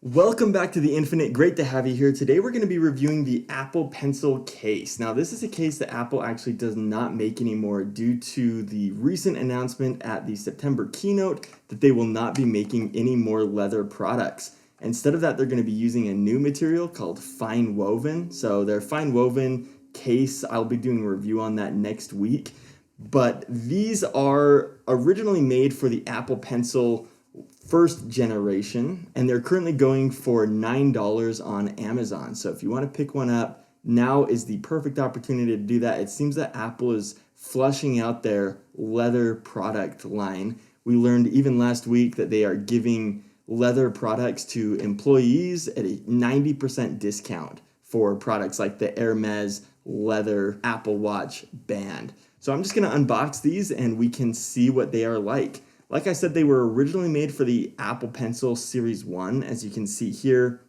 Welcome back to the Infinite. Great to have you here. Today we're going to be reviewing the Apple Pencil case. Now this is a case that Apple actually does not make anymore due to the recent announcement at the September keynote that they will not be making any more leather products. Instead of that, they're going to be using a new material called fine woven. So their fine woven case, I'll be doing a review on that next week. But these are originally made for the Apple Pencil first generation, and they're currently going for $9 on Amazon. So if you want to pick one up, now is the perfect opportunity to do that. It seems that Apple is flushing out their leather product line. We learned even last week that they are giving leather products to employees at a 90% discount for products like the Hermes leather Apple Watch band. So I'm just going to unbox these and we can see what they are like. Like I said, they were originally made for the Apple Pencil Series 1, as you can see here,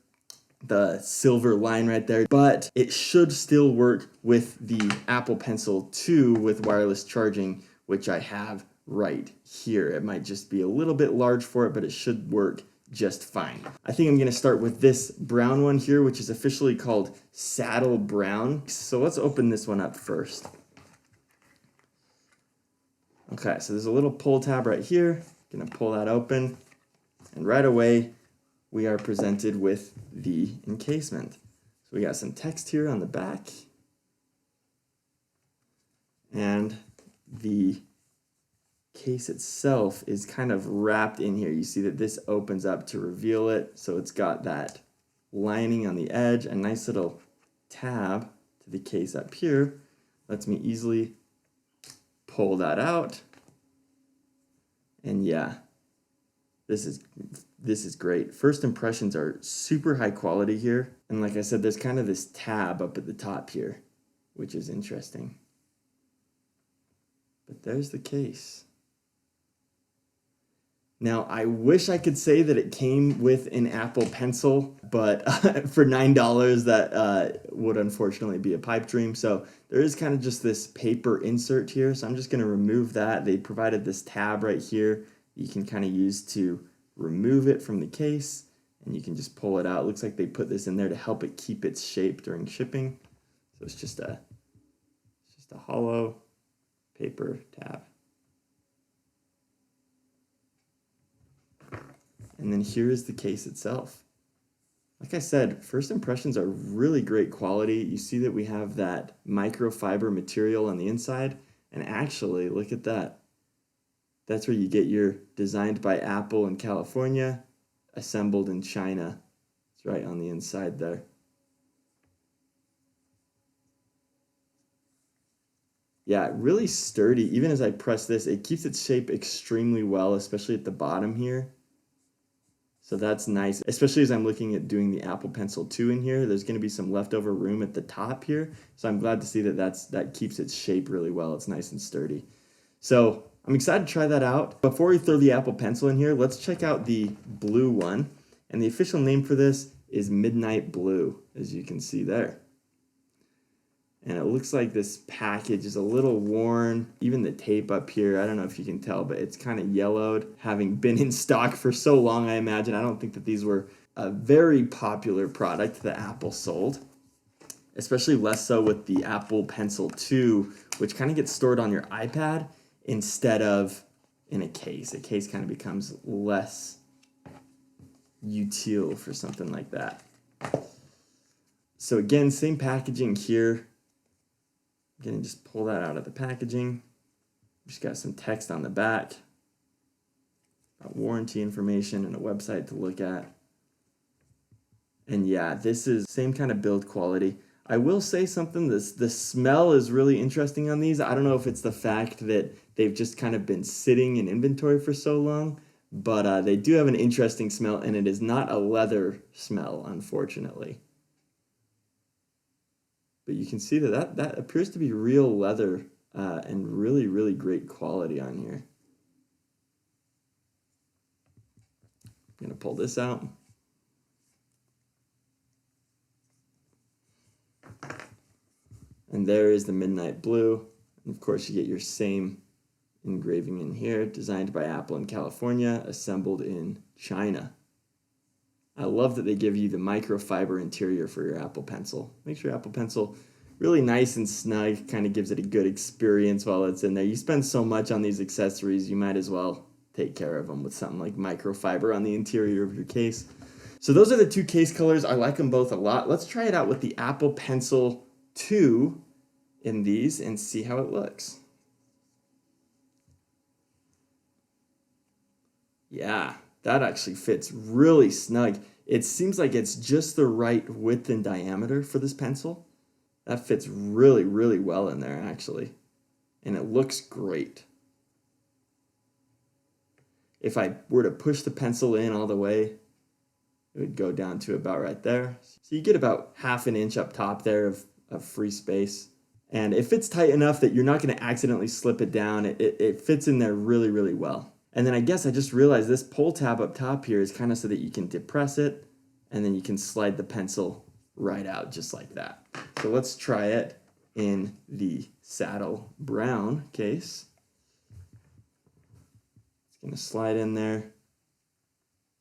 the silver line right there, but it should still work with the Apple Pencil 2 with wireless charging, which I have right here. It might just be a little bit large for it, but it should work just fine. I think I'm going to start with this brown one here, which is officially called Saddle Brown. So let's open this one up first. Okay, so there's a little pull tab right here. Gonna pull that open, and right away we are presented with the encasement. So we got some text here on the back, and the case itself is kind of wrapped in here. You see that this opens up to reveal it, so it's got that lining on the edge, a nice little tab to the case up here. Lets me easily pull that out, and yeah, this is great. First impressions are super high quality here, and like I said, there's kind of this tab up at the top here, which is interesting. But there's the case. Now, I wish I could say that it came with an Apple Pencil, but for $9, that would unfortunately be a pipe dream. So there is kind of just this paper insert here. So I'm just going to remove that. They provided this tab right here you can kind of use to remove it from the case, and you can just pull it out. It looks like they put this in there to help it keep its shape during shipping. So it's just a hollow paper tab. And then here is the case itself. Like I said, first impressions are really great quality. You see that we have that microfiber material on the inside. And actually, look at that. That's where you get your designed by Apple in California, assembled in China. It's right on the inside there. Yeah, really sturdy. Even as I press this, it keeps its shape extremely well, especially at the bottom here. So that's nice, especially as I'm looking at doing the Apple Pencil 2 in here. There's going to be some leftover room at the top here. So I'm glad to see that that keeps its shape really well. It's nice and sturdy. So I'm excited to try that out. Before we throw the Apple Pencil in here, let's check out the blue one. And the official name for this is Midnight Blue, as you can see there. And it looks like this package is a little worn. Even the tape up here, I don't know if you can tell, but it's kind of yellowed, having been in stock for so long, I imagine. I don't think that these were a very popular product that Apple sold, especially less so with the Apple Pencil 2, which kind of gets stored on your iPad instead of in a case. A case kind of becomes less utile for something like that. So again, same packaging here. Again, just pull that out of the packaging. Just got some text on the back about warranty information and a website to look at. And yeah, this is same kind of build quality. I will say something, the smell is really interesting on these. I don't know if it's the fact that they've just kind of been sitting in inventory for so long, but they do have an interesting smell, and it is not a leather smell, unfortunately. But you can see that appears to be real leather and really, really great quality on here. I'm going to pull this out. And there is the Midnight Blue. And of course, you get your same engraving in here, designed by Apple in California, assembled in China. I love that they give you the microfiber interior for your Apple Pencil. Makes your Apple Pencil really nice and snug, kind of gives it a good experience while it's in there. You spend so much on these accessories, you might as well take care of them with something like microfiber on the interior of your case. So those are the two case colors. I like them both a lot. Let's try it out with the Apple Pencil 2 in these and see how it looks. Yeah, that actually fits really snug. It seems like it's just the right width and diameter for this pencil. That fits really, really well in there actually. And it looks great. If I were to push the pencil in all the way, it would go down to about right there. So you get about half an inch up top there of free space. And it fits tight enough that you're not going to accidentally slip it down. It fits in there really, really well. And then I guess I just realized this pull tab up top here is kind of so that you can depress it and then you can slide the pencil right out just like that. So let's try it in the saddle brown case. It's going to slide in there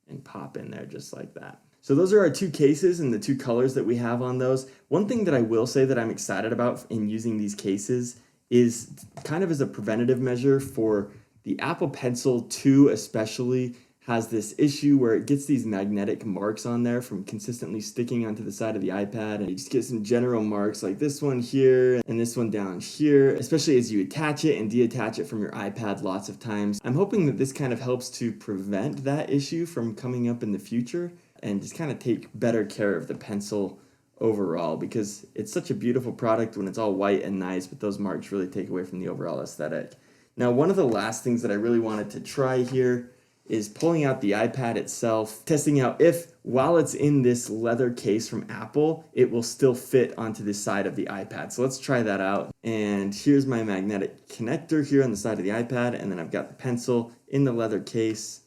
and pop in there just like that. So those are our two cases and the two colors that we have on those. One thing that I will say that I'm excited about in using these cases is kind of as a preventative measure for the Apple Pencil 2 especially has this issue where it gets these magnetic marks on there from consistently sticking onto the side of the iPad, and you just get some general marks like this one here and this one down here, especially as you attach it and detach it from your iPad lots of times. I'm hoping that this kind of helps to prevent that issue from coming up in the future and just kind of take better care of the pencil overall, because it's such a beautiful product when it's all white and nice, but those marks really take away from the overall aesthetic. Now, one of the last things that I really wanted to try here is pulling out the iPad itself, testing out if, while it's in this leather case from Apple, it will still fit onto the side of the iPad. So let's try that out. And here's my magnetic connector here on the side of the iPad, and then I've got the pencil in the leather case.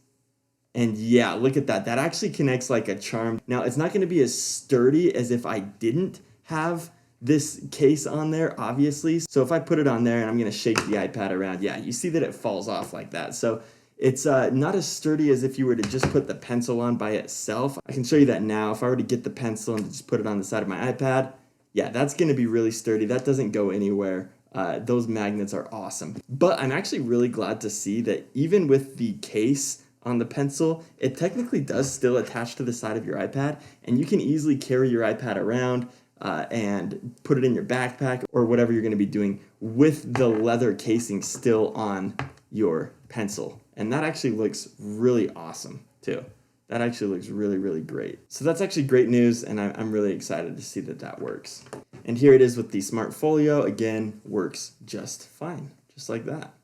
And yeah, look at that. That actually connects like a charm. Now, it's not going to be as sturdy as if I didn't have this case on there, obviously. So if I put it on there and I'm going to shake the iPad around, yeah, you see that it falls off like that. So it's not as sturdy as if you were to just put the pencil on by itself. I can show you that now. If I were to get the pencil and just put it on the side of my iPad, yeah, that's going to be really sturdy. That doesn't go anywhere. Those magnets are awesome. But I'm actually really glad to see that even with the case on the pencil, it technically does still attach to the side of your iPad, and you can easily carry your iPad around and put it in your backpack or whatever you're going to be doing with the leather casing still on your pencil. And that actually looks really awesome too. That actually looks really, really great. So that's actually great news, and I'm really excited to see that that works. And here it is with the Smart Folio. Again, works just fine, just like that.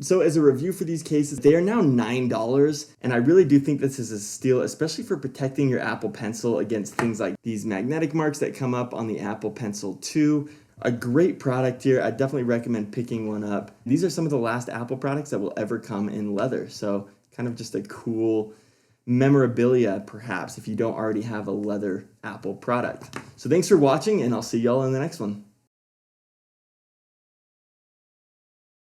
So as a review for these cases, they are now $9, and I really do think this is a steal, especially for protecting your Apple Pencil against things like these magnetic marks that come up on the Apple Pencil 2. A great product here. I definitely recommend picking one up. These are some of the last Apple products that will ever come in leather, so kind of just a cool memorabilia perhaps if you don't already have a leather Apple product. So thanks for watching, and I'll see y'all in the next one.